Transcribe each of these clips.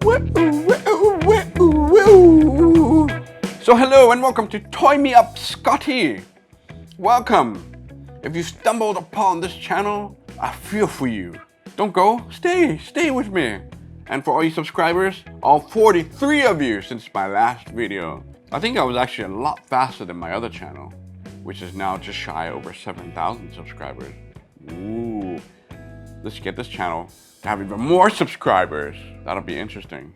So hello and welcome to Toy Me Up Scotty. Welcome. If you stumbled upon this channel, I feel for you. Don't go, stay with me. And for all you subscribers, all 43 of you since my last video. I think I was actually a lot faster than my other channel, which is now just shy over 7,000 subscribers. Ooh, let's get this channel to have even more subscribers. That'll be interesting.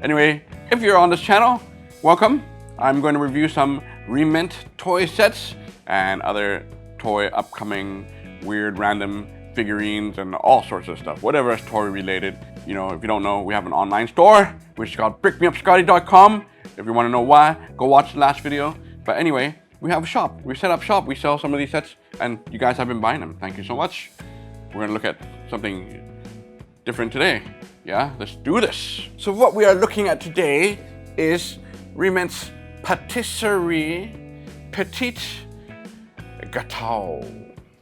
Anyway, if you're on this channel, welcome. I'm going to review some Re-Ment toy sets and other toy upcoming weird random figurines and all sorts of stuff, whatever is toy related. You know, if you don't know, we have an online store which is called brickmeupscotty.com. If you want to know why, go watch the last video. But anyway, we have a shop. We set up shop. We sell some of these sets and you guys have been buying them. Thank you so much. We're going to look at something different today. Yeah, let's do this. So what we are looking at today is Re-Ment's Patisserie Petit Gateau.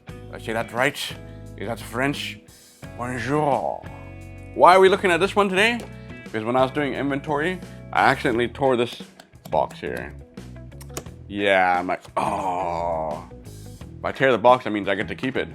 Did I say that right? Is that French? Bonjour. Why are we looking at this one today? Because when I was doing inventory, I accidentally tore this box here. Yeah, I'm like, oh. If I tear the box, that means I get to keep it.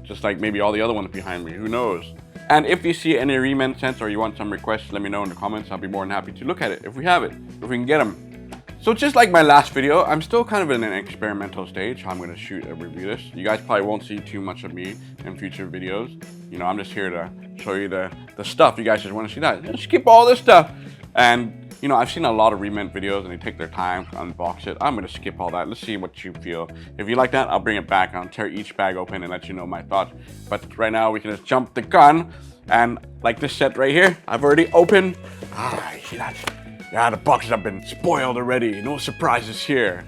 Just like maybe all the other ones behind me, who knows? And if you see any Re-Ment sets or you want some requests, let me know in the comments. I'll be more than happy to look at it if we have it, if we can get them. So just like my last video, I'm still kind of in an experimental stage how I'm going to shoot and review this. You guys probably won't see too much of me in future videos. You know, I'm just here to show you the stuff. You guys just want to see that. Just skip all this stuff. And, you know, I've seen a lot of Re-Ment videos and they take their time to unbox it. I'm going to skip all that. Let's see what you feel. If you like that, I'll bring it back. I'll tear each bag open and let you know my thoughts. But right now, we can just jump the gun. And like this set right here, I've already opened. Ah, you see that? Yeah, the boxes have been spoiled already. No surprises here.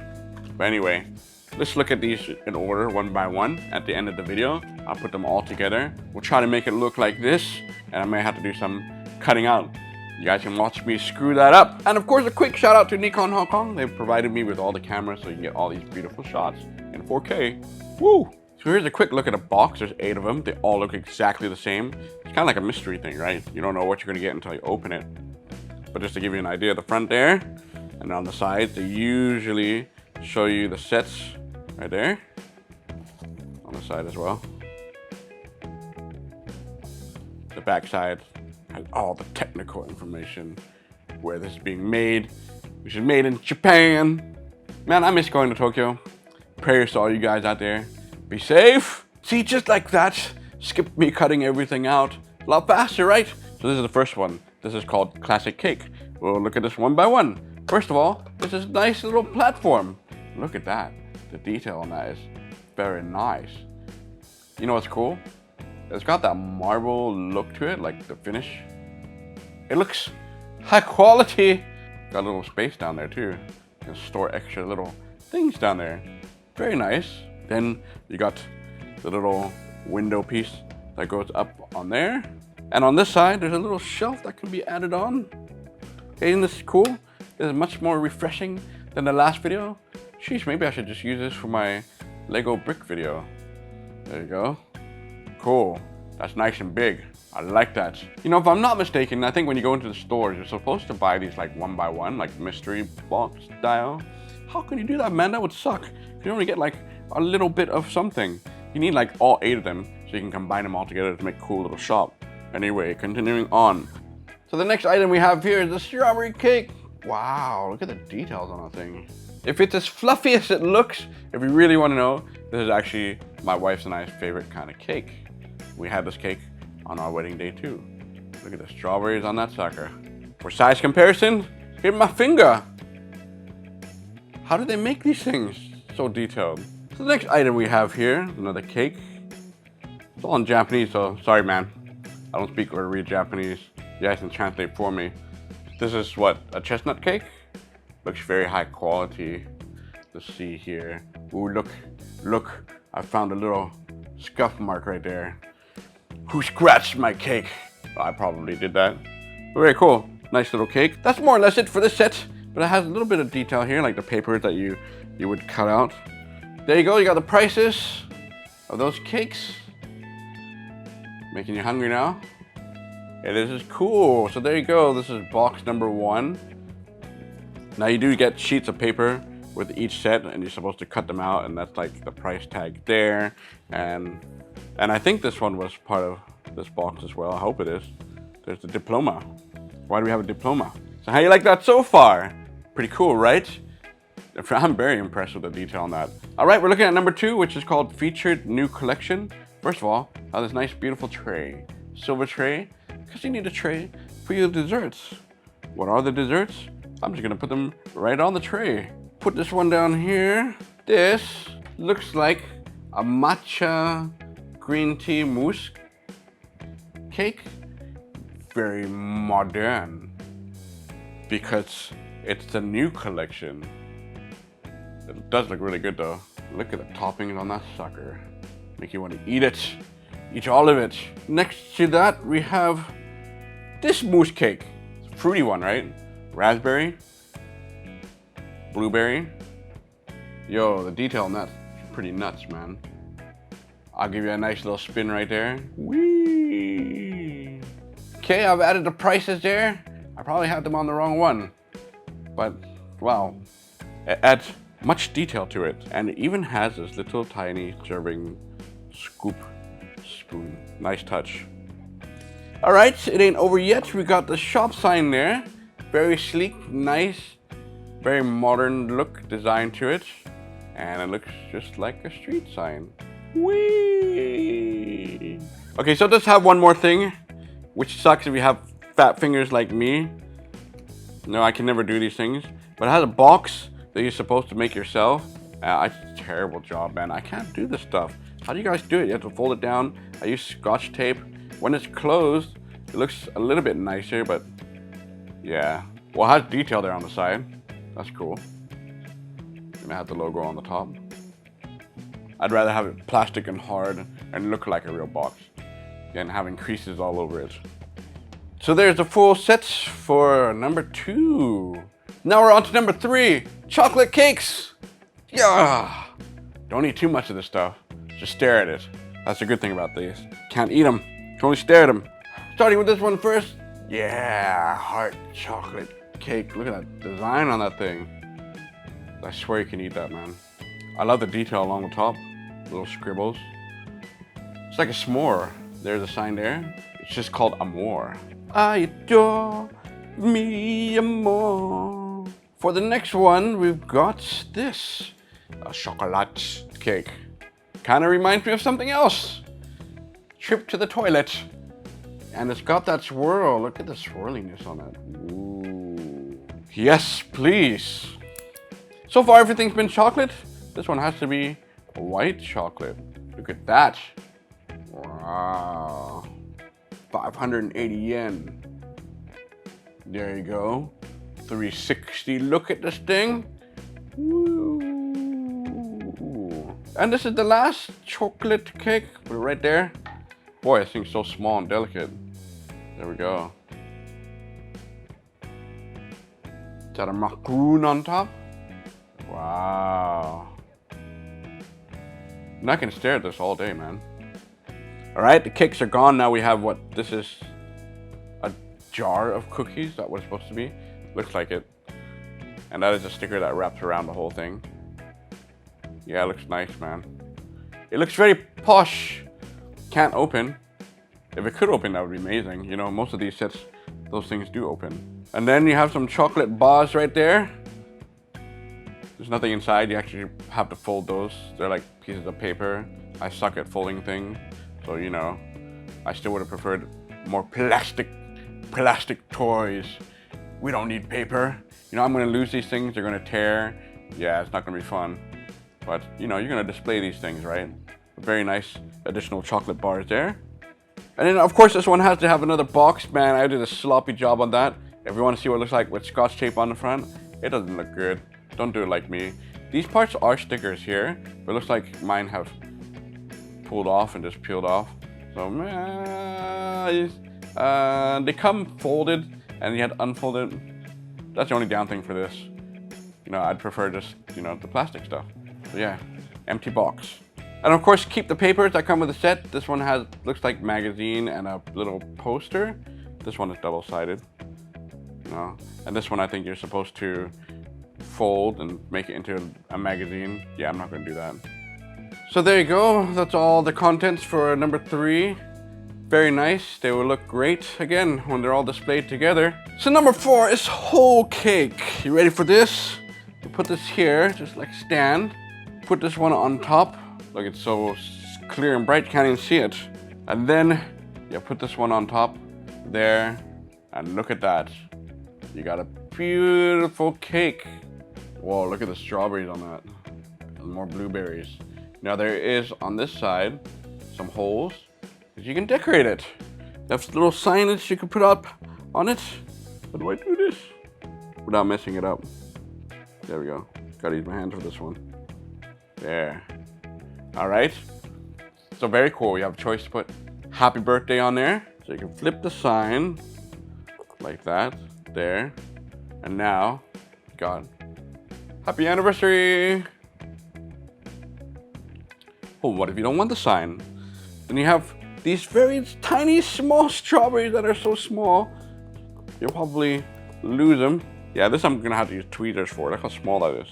But anyway, let's look at these in order, one by one. At the end of the video, I'll put them all together. We'll try to make it look like this, and I may have to do some cutting out. You guys can watch me screw that up. And of course, a quick shout out to Nikon Hong Kong. They've provided me with all the cameras so you can get all these beautiful shots in 4K. Woo! So here's a quick look at a box. There's 8 of them. They all look exactly the same. It's kind of like a mystery thing, right? You don't know what you're gonna get until you open it. But just to give you an idea, the front there, and on the sides, they usually show you the sets right there. On the side as well. The back side has all the technical information, where this is being made, which is made in Japan. Man, I miss going to Tokyo. Prayers to all you guys out there. Be safe. See, just like that, skip me cutting everything out. A lot faster, right? So this is the first one. This is called Classic Cake. We'll look at this one by one. First of all, this is a nice little platform. Look at that. The detail on that is very nice. You know what's cool? It's got that marble look to it, like the finish. It looks high quality. Got a little space down there too. You can store extra little things down there. Very nice. Then you got the little window piece that goes up on there. And on this side, there's a little shelf that can be added on. Okay, isn't this cool? This is much more refreshing than the last video. Sheesh, maybe I should just use this for my Lego brick video. There you go. Cool. That's nice and big. I like that. You know, if I'm not mistaken, I think when you go into the stores, you're supposed to buy these like one by one, like mystery box style. How can you do that, man? That would suck. You only get like a little bit of something. You need like all 8 of them so you can combine them all together to make a cool little shop. Anyway, continuing on. So the next item we have here is the strawberry cake. Wow, look at the details on the thing. If it's as fluffy as it looks, if you really want to know, this is actually my wife's and I's favorite kind of cake. We had this cake on our wedding day too. Look at the strawberries on that sucker. For size comparison, here's my finger. How do they make these things so detailed? So the next item we have here, another cake. It's all in Japanese, so sorry man. I don't speak or read Japanese. You guys can translate for me. This is what, a chestnut cake? Looks very high quality. Let's see here. Ooh, look. I found a little scuff mark right there. Who scratched my cake? Oh, I probably did that. Very cool. Nice little cake. That's more or less it for this set. But it has a little bit of detail here, like the paper that you would cut out. There you go. You got the prices of those cakes. Making you hungry now? Okay, this is cool. So there you go. This is box number 1. Now you do get sheets of paper with each set, and you're supposed to cut them out, and that's like the price tag there. And I think this one was part of this box as well. I hope it is. There's the diploma. Why do we have a diploma? So how you like that so far? Pretty cool, right? I'm very impressed with the detail on that. All right, we're looking at number 2, which is called Featured New Collection. First of all, I have this nice, beautiful tray. Silver tray, because you need a tray for your desserts. What are the desserts? I'm just gonna put them right on the tray. Put this one down here. This looks like a matcha green tea mousse cake. Very modern, because it's the new collection. It does look really good though. Look at the toppings on that sucker. Make you want to eat it. Eat all of it. Next to that, we have this mousse cake. It's a fruity one, right? Raspberry, blueberry. Yo, the detail on that's pretty nuts, man. I'll give you a nice little spin right there. Whee! Okay, I've added the prices there. I probably had them on the wrong one, but wow, it adds much detail to it. And it even has this little tiny serving scoop spoon. Nice touch. All right, it ain't over yet. We got the shop sign there. Very sleek, nice, very modern look design to it. And it looks just like a street sign. Whee! Okay, so it does have one more thing, which sucks if you have fat fingers like me. No, I can never do these things. But it has a box that you're supposed to make yourself. It's a terrible job, man. I can't do this stuff. How do you guys do it? You have to fold it down. I use Scotch tape. When it's closed, it looks a little bit nicer, but yeah. Well, it has detail there on the side. That's cool. And it has the logo on the top. I'd rather have it plastic and hard and look like a real box than having creases all over it. So there's the full sets for number 2. Now we're on to number 3, chocolate cakes. Yeah. Don't eat too much of this stuff. Just stare at it. That's the good thing about these. Can't eat them. Can only stare at them. Starting with this one first. Yeah, heart chocolate cake. Look at that design on that thing. I swear you can eat that, man. I love the detail along the top. Little scribbles. It's like a s'more. There's a sign there. It's just called Amour. I adore me amor. For the next one, we've got this. A chocolate cake. Kind of reminds me of something else. Trip to the toilet. And it's got that swirl. Look at the swirliness on it. Ooh. Yes, please. So far, everything's been chocolate. This one has to be white chocolate. Look at that. Wow. 580 yen. There you go. 360 look at this thing. Woo. And this is the last chocolate cake. Put it right there. Boy, this thing's so small and delicate. There we go. Is that a macaroon on top? Wow. And I can stare at this all day, man. All right, the cakes are gone. Now we have what? This is a jar of cookies. Is that what it's supposed to be? Looks like it. And that is a sticker that wraps around the whole thing. Yeah, it looks nice, man. It looks very posh. Can't open. If it could open, that would be amazing. You know, most of these sets, those things do open. And then you have some chocolate bars right there. There's nothing inside. You actually have to fold those. They're like pieces of paper. I suck at folding things. So, you know, I still would have preferred more plastic toys. We don't need paper. You know, I'm gonna lose these things. They're gonna tear. Yeah, it's not gonna be fun. But, you know, you're gonna display these things, right? Very nice additional chocolate bars there. And then, of course, this one has to have another box. Man, I did a sloppy job on that. If you want to see what it looks like with Scotch tape on the front, it doesn't look good. Don't do it like me. These parts are stickers here, but it looks like mine have pulled off and just peeled off. So, they come folded, and you had to unfold it. That's the only down thing for this. You know, I'd prefer just, you know, the plastic stuff. So yeah, empty box. And of course, keep the papers that come with the set. This one looks like magazine and a little poster. This one is double-sided. No. And this one I think you're supposed to fold and make it into a magazine. Yeah, I'm not gonna do that. So there you go. That's all the contents for number 3. Very nice. They will look great again when they're all displayed together. So number 4 is whole cake. You ready for this? You put this here, just like stand. Put this one on top. Look, it's so clear and bright, can't even see it. And then you put this one on top there, and look at that. You got a beautiful cake. Whoa, look at the strawberries on that. And more blueberries. Now there is on this side some holes that you can decorate it. There's little signage you can put up on it. How do I do this without messing it up? There we go. Gotta use my hands for this one. There. All right. So very cool. You have a choice to put happy birthday on there. So you can flip the sign like that. There. And now, got happy anniversary. Oh, what if you don't want the sign? Then you have these very tiny, small strawberries that are so small, you'll probably lose them. Yeah, this I'm gonna have to use tweezers for. Look how small that is.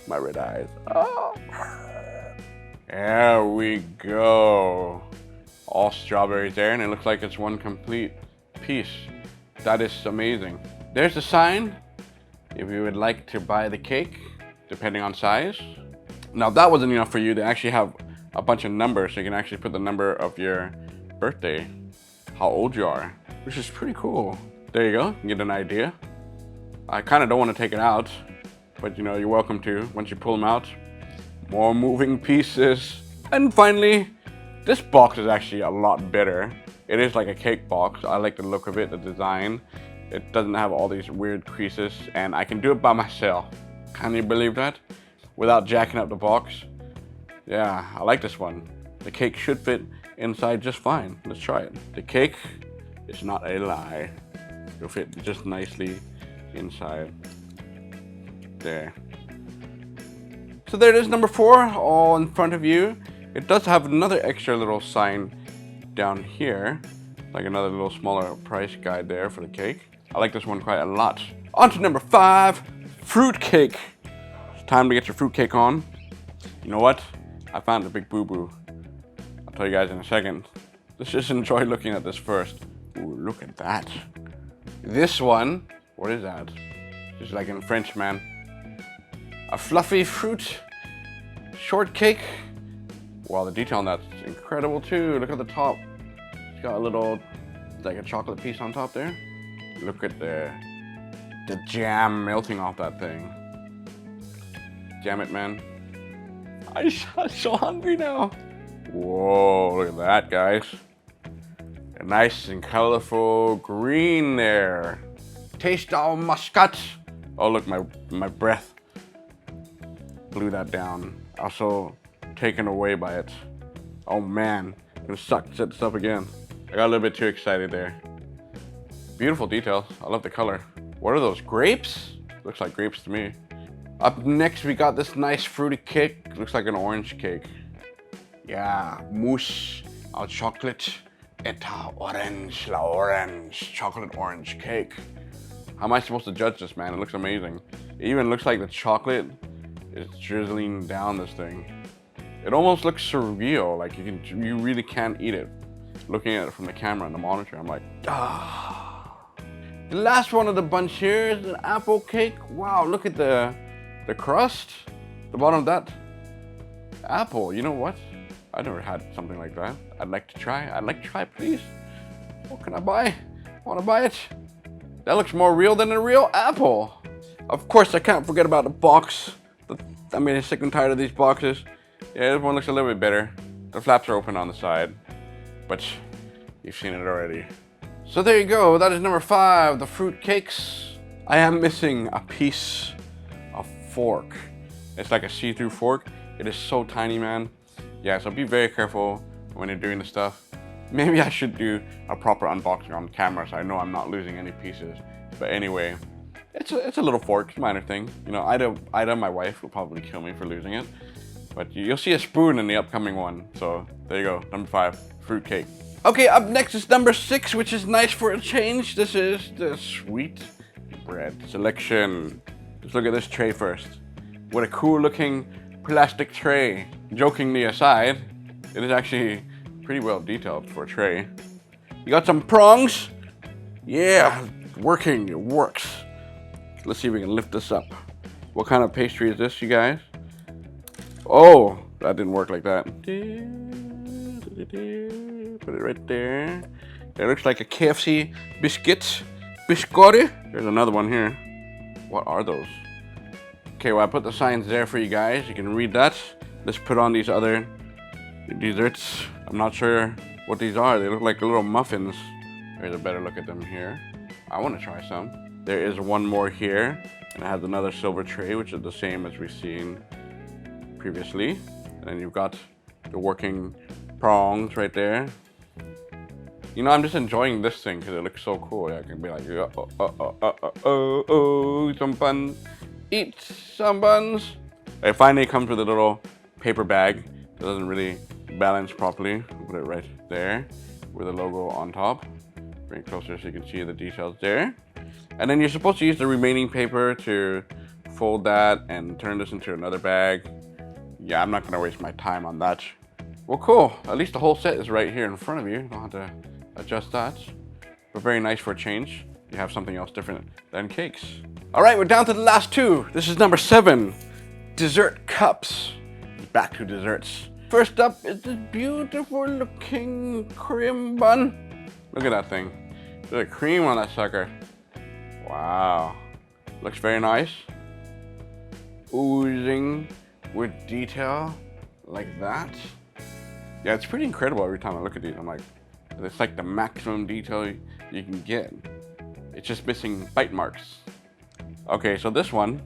My red eyes. Oh. There we go. All strawberries there, and it looks like it's one complete piece. That is amazing. There's the sign if you would like to buy the cake, depending on size. Now, if that wasn't enough for you, they actually have a bunch of numbers, so you can actually put the number of your birthday, how old you are, which is pretty cool. There you go, you can get an idea. I kind of don't want to take it out, but you know, you're welcome to once you pull them out. More moving pieces. And finally, this box is actually a lot better. It is like a cake box. I like the look of it, the design. It doesn't have all these weird creases, and I can do it by myself. Can you believe that? Without jacking up the box. Yeah, I like this one. The cake should fit inside just fine. Let's try it. The cake is not a lie. It'll fit just nicely inside. There. So there it is, number 4, all in front of you. It does have another extra little sign down here, like another little smaller price guide there for the cake. I like this one quite a lot. On to number 5, fruitcake. It's time to get your fruitcake on. You know what? I found a big boo-boo. I'll tell you guys in a second. Let's just enjoy looking at this first. Ooh, look at that. This one, what is that? Just like in French, man. A fluffy fruit shortcake. Wow, the detail on that's incredible too. Look at the top. It's got a little, like a chocolate piece on top there. Look at the jam melting off that thing. Damn it, man. I'm so hungry now. Whoa, look at that, guys. A nice and colorful green there. Taste our muscat. Oh, look, my breath blew that down. Also taken away by it. Oh man, I'm gonna set this up again. I got a little bit too excited there. Beautiful details. I love the color. What are those, grapes? Looks like grapes to me. Up next, we got this nice fruity cake. Looks like an orange cake. Yeah, mousse au chocolate et orange, la orange, chocolate orange cake. How am I supposed to judge this, man? It looks amazing. It even looks like the chocolate is drizzling down this thing. It almost looks surreal, like you really can't eat it. Looking at it from the camera and the monitor, I'm like, ah. The last one of the bunch here is an apple cake. Wow, look at the crust, the bottom of that apple. You know what? I've never had something like that. I'd like to try, please. What can I buy? I want to buy it. That looks more real than a real apple. Of course, I can't forget about the box. I mean, I'm sick and tired of these boxes. Yeah, this one looks a little bit better. The flaps are open on the side, but you've seen it already. So there you go. That is number 5, the fruit cakes. I am missing a piece of fork. It's like a see-through fork. It is so tiny, man. Yeah, so be very careful when you're doing this stuff. Maybe I should do a proper unboxing on camera so I know I'm not losing any pieces. But anyway, it's a little fork, it's a minor thing. You know, Ida, my wife, will probably kill me for losing it. But you'll see a spoon in the upcoming one. So there you go, number 5, fruitcake. Okay, up next is number 6, which is nice for a change. This is the sweet bread selection. Let's look at this tray first. What a cool looking plastic tray. Jokingly aside, it is actually pretty well detailed for a tray. You got some prongs. Yeah, working, it works. Let's see if we can lift this up. What kind of pastry is this, you guys? Oh, that didn't work like that. Put it right there. It looks like a KFC biscuit. Biscotti. There's another one here. What are those? Okay, well, I put the signs there for you guys. You can read that. Let's put on these other desserts. I'm not sure what these are. They look like little muffins. Here's a better look at them here. I want to try some. There is one more here, and it has another silver tray, which is the same as we've seen previously. And then you've got the working prongs right there. You know, I'm just enjoying this thing because it looks so cool. I can be like, some buns. Eat some buns. It finally comes with a little paper bag. It doesn't really balance properly. Put it right there with a logo on top. Bring it closer so you can see the details there. And then you're supposed to use the remaining paper to fold that and turn this into another bag. Yeah, I'm not gonna waste my time on that. Well, cool. At least the whole set is right here in front of you. You don't have to adjust that. But very nice for a change. You have something else different than cakes. All right, we're down to the last 2. This is number 7, dessert cups. Back to desserts. First up is this beautiful looking cream bun. Look at that thing. There's a cream on that sucker. Wow. Looks very nice. Oozing with detail like that. Yeah, it's pretty incredible every time I look at these. I'm like, it's like the maximum detail you can get. It's just missing bite marks. Okay, so this one,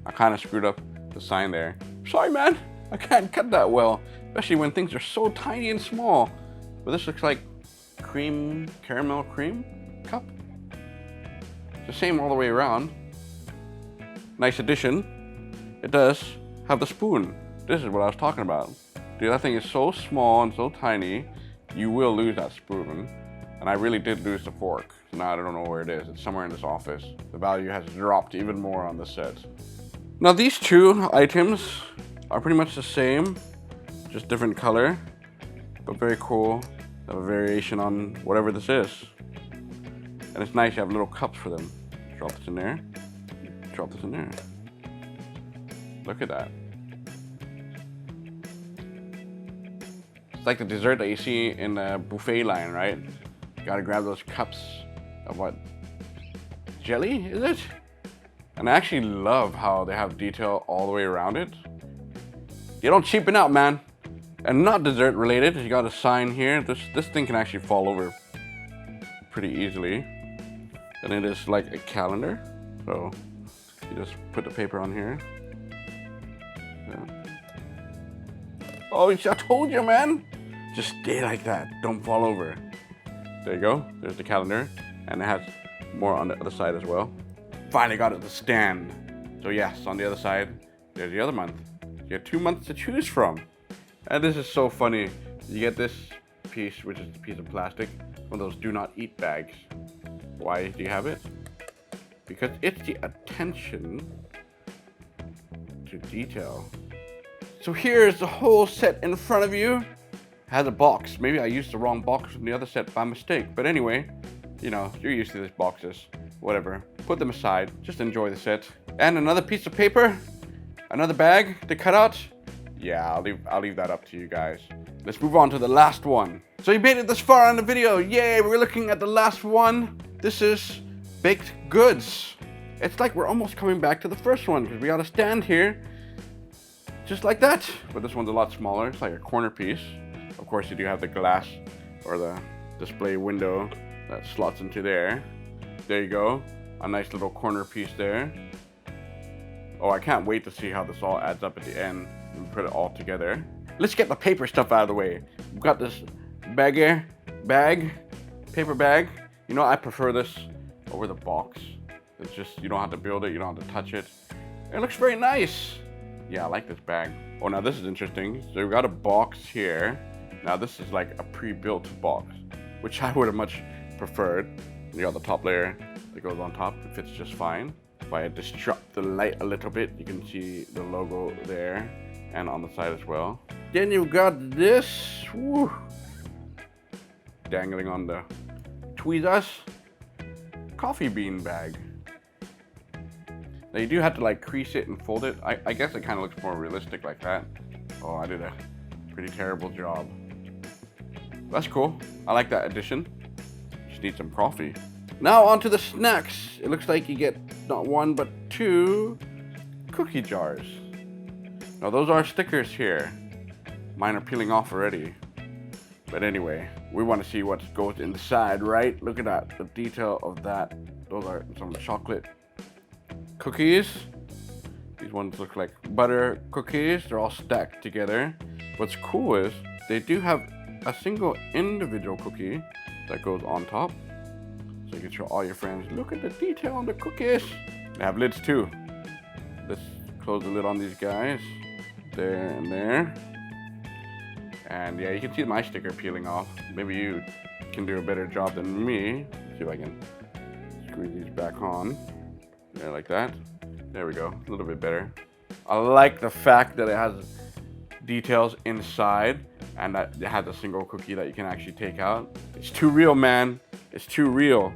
I kind of screwed up the sign there. Sorry, man, I can't cut that well, especially when things are so tiny and small. But this looks like cream, caramel cream cup. It's the same all the way around. Nice addition. It does have the spoon. This is what I was talking about. Dude, that thing is so small and so tiny, you will lose that spoon. And I really did lose the fork. So now I don't know where it is. It's somewhere in this office. The value has dropped even more on this set. Now these 2 items are pretty much the same, just different color, but very cool. They have a variation on whatever this is. And it's nice you have little cups for them. Drop this in there, drop this in there. Look at that. It's like the dessert that you see in the buffet line, right? You gotta grab those cups of what? Jelly, is it? And I actually love how they have detail all the way around it. You don't cheapen out, man. And not dessert related, you got a sign here. This thing can actually fall over pretty easily. And it is like a calendar. So you just put the paper on here. Yeah. Oh, I told you, man. Just stay like that. Don't fall over. There you go. There's the calendar. And it has more on the other side as well. Finally got it to stand. So yes, on the other side, there's the other month. You have 2 months to choose from. And this is so funny. You get this piece, which is a piece of plastic, one of those do not eat bags. Why do you have it? Because it's the attention to detail. So here's the whole set in front of you. Has a box. Maybe I used the wrong box from the other set by mistake. But anyway, you know, you're used to these boxes. Whatever. Put them aside. Just enjoy the set. And another piece of paper. Another bag to cut out. Yeah, I'll leave that up to you guys. Let's move on to the last one. So you made it this far on the video. Yay, we're looking at the last one. This is baked goods. It's like we're almost coming back to the first one because we got a stand here. Just like that. But this one's a lot smaller. It's like a corner piece. Of course, you do have the glass or the display window that slots into there. There you go. A nice little corner piece there. Oh, I can't wait to see how this all adds up at the end and put it all together. Let's get the paper stuff out of the way. We've got this paper bag. You know, I prefer this over the box. It's just, you don't have to build it, you don't have to touch it. It looks very nice. Yeah, I like this bag. Oh, now this is interesting. So we've got a box here. Now this is like a pre-built box, which I would have much preferred. You got the top layer that goes on top. It fits just fine. If I disrupt the light a little bit, you can see the logo there and on the side as well. Then you've got this, woo, dangling on the tweezers, coffee bean bag. Now you do have to like crease it and fold it. I guess it kind of looks more realistic like that. Oh, I did a pretty terrible job. That's cool. I like that addition. Just need some coffee. Now on to the snacks. It looks like you get not one but 2 cookie jars. Now those are stickers here. Mine are peeling off already. But anyway, we want to see what goes inside, right? Look at that, the detail of that. Those are some chocolate cookies. These ones look like butter cookies. They're all stacked together. What's cool is they do have a single individual cookie that goes on top. So you can show all your friends, look at the detail on the cookies. They have lids too. Let's close the lid on these guys. There and there. And yeah, you can see my sticker peeling off. Maybe you can do a better job than me. Let's see if I can screw these back on. There, like that. There we go, a little bit better. I like the fact that it has details inside and that it has a single cookie that you can actually take out. It's too real, man. It's too real.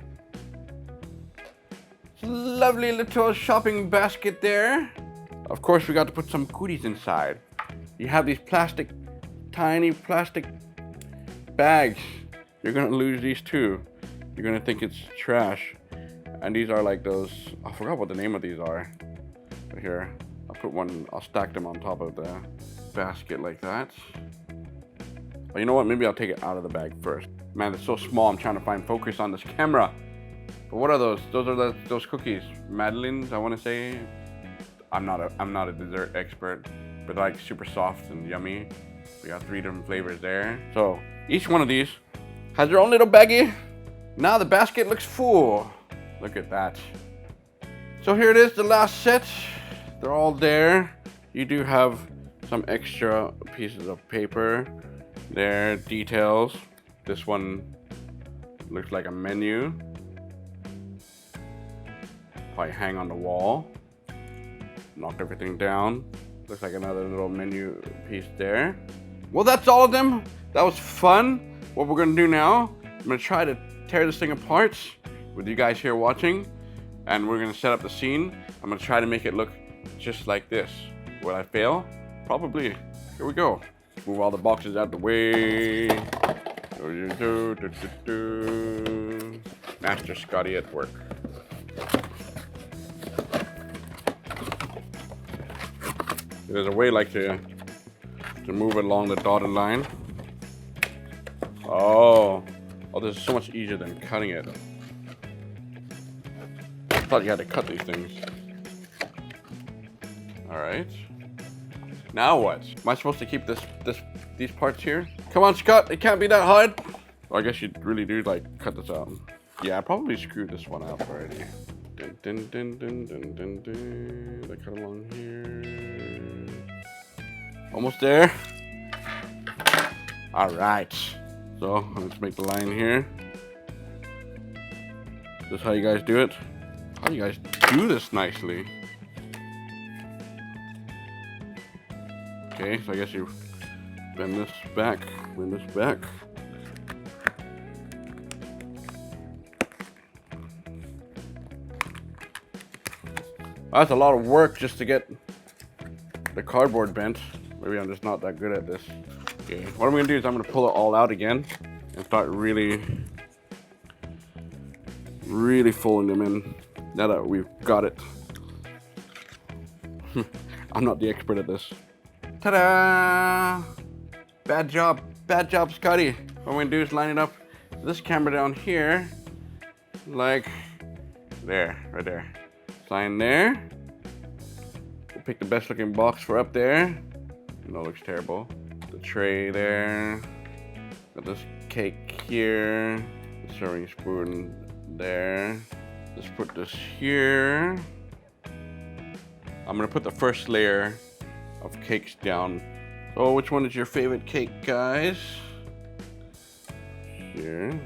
Lovely little shopping basket there. Of course, we got to put some goodies inside. You have these tiny plastic bags. You're gonna lose these too. You're gonna think it's trash. And these are like those, I forgot what the name of these are. But here, I'll stack them on top of the basket like that. But you know what, maybe I'll take it out of the bag first. Man, it's so small, I'm trying to find focus on this camera. But what are those? Those are those cookies. Madeleines, I wanna say. I'm not a dessert expert, but they're like super soft and yummy. We got 3 different flavors there. So each one of these has their own little baggie. Now the basket looks full. Look at that. So here it is, the last set. They're all there. You do have some extra pieces of paper. There, details. This one looks like a menu. Probably hang on the wall. Knocked everything down. Looks like another little menu piece there. Well, that's all of them. That was fun. What we're gonna do now, I'm gonna try to tear this thing apart with you guys here watching, and we're gonna set up the scene. I'm gonna try to make it look just like this. Will I fail? Probably. Here we go. Move all the boxes out the way. Master Scotty at work. There's a way like to move it along the dotted line. Oh, this is so much easier than cutting it. I thought you had to cut these things. All right. Now what? Am I supposed to keep these parts here? Come on, Scott. It can't be that hard. Well, I guess you really do like cut this out. Yeah, I probably screwed this one up already. Dun, dun, dun, dun, dun, dun, dun. I cut along here. Almost there. All right. So let's make the line here. This is how you guys do it. How do you guys do this nicely? Okay, so I guess you bend this back, bend this back. That's a lot of work just to get the cardboard bent. Maybe I'm just not that good at this. Okay, what I'm gonna do is I'm gonna pull it all out again and start really folding them in now that we've got it. I'm not the expert at this. Ta-da! Bad job, Scotty. What I'm gonna do is line it up this camera down here, like there, right there. Sign there. We'll pick the best looking box for up there. No, it looks terrible. The tray there. Got this cake here. The serving spoon there. Let's put this here. I'm gonna put the first layer of cakes down. So which one is your favorite cake, guys? here.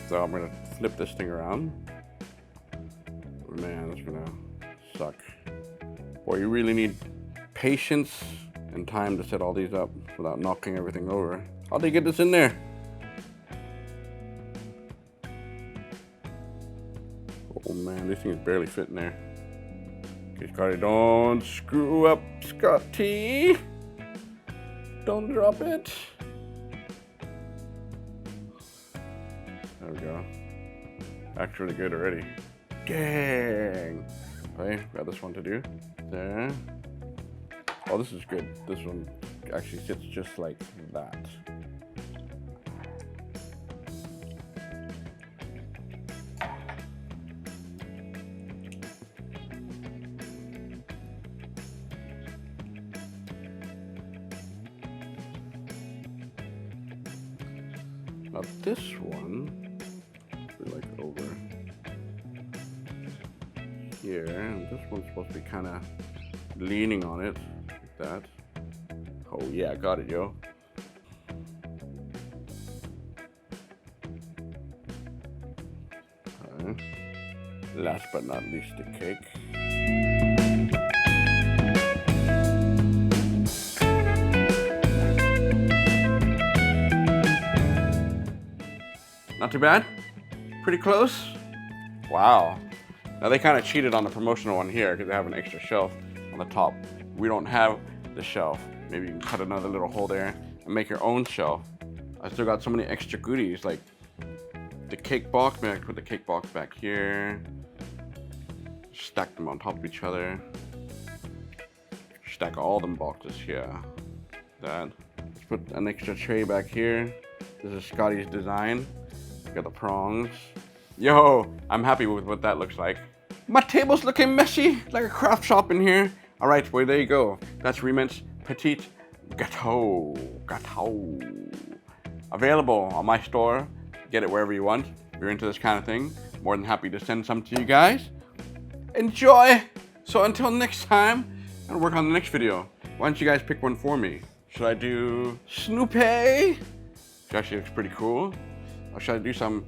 So I'm gonna flip this thing around. Man, that's gonna suck. Boy, you really need patience and time to set all these up without knocking everything over. How do you get this in there? Oh man, this thing is barely fitting there. Okay, Scotty, don't screw up, Scotty. Don't drop it. There we go. That's really good already. Dang. Okay, got this one to do. There. Oh, this is good. This one actually sits just like that. Now this one, be like over here, and this one's supposed to be kind of leaning on it, like that. Oh yeah, got it, yo. Last but not least, the cake. Not too bad. Pretty close. Wow. Now they kind of cheated on the promotional one here because they have an extra shelf on the top. We don't have the shelf. Maybe you can cut another little hole there and make your own shelf. I still got so many extra goodies like the cake box. Maybe I can put the cake box back here. Stack them on top of each other. Stack all them boxes here. That. Let's put an extra tray back here. This is Scotty's design. Got the prongs. Yo, I'm happy with what that looks like. My table's looking messy, like a craft shop in here. All right, well, there you go. That's Re-Ment's Petit Gateau. Available on my store. Get it wherever you want. If you're into this kind of thing, more than happy to send some to you guys. Enjoy. So until next time, I'm gonna work on the next video. Why don't you guys pick one for me? Should I do Snoopy? Which actually looks pretty cool. Or should I do some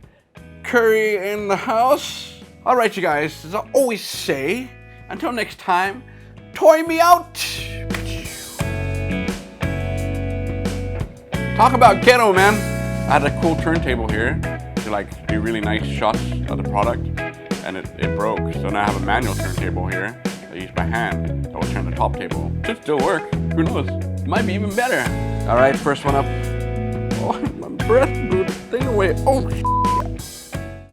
curry in the house? All right, you guys, as I always say, until next time, toy me out. Talk about ghetto, man. I had a cool turntable here to like do really nice shots of the product, and it broke. So now I have a manual turntable here. I use my hand that will turn the top table. Should still work. Who knows? Might be even better. All right, first one up. Oh, my breath blew the thing away. Oh.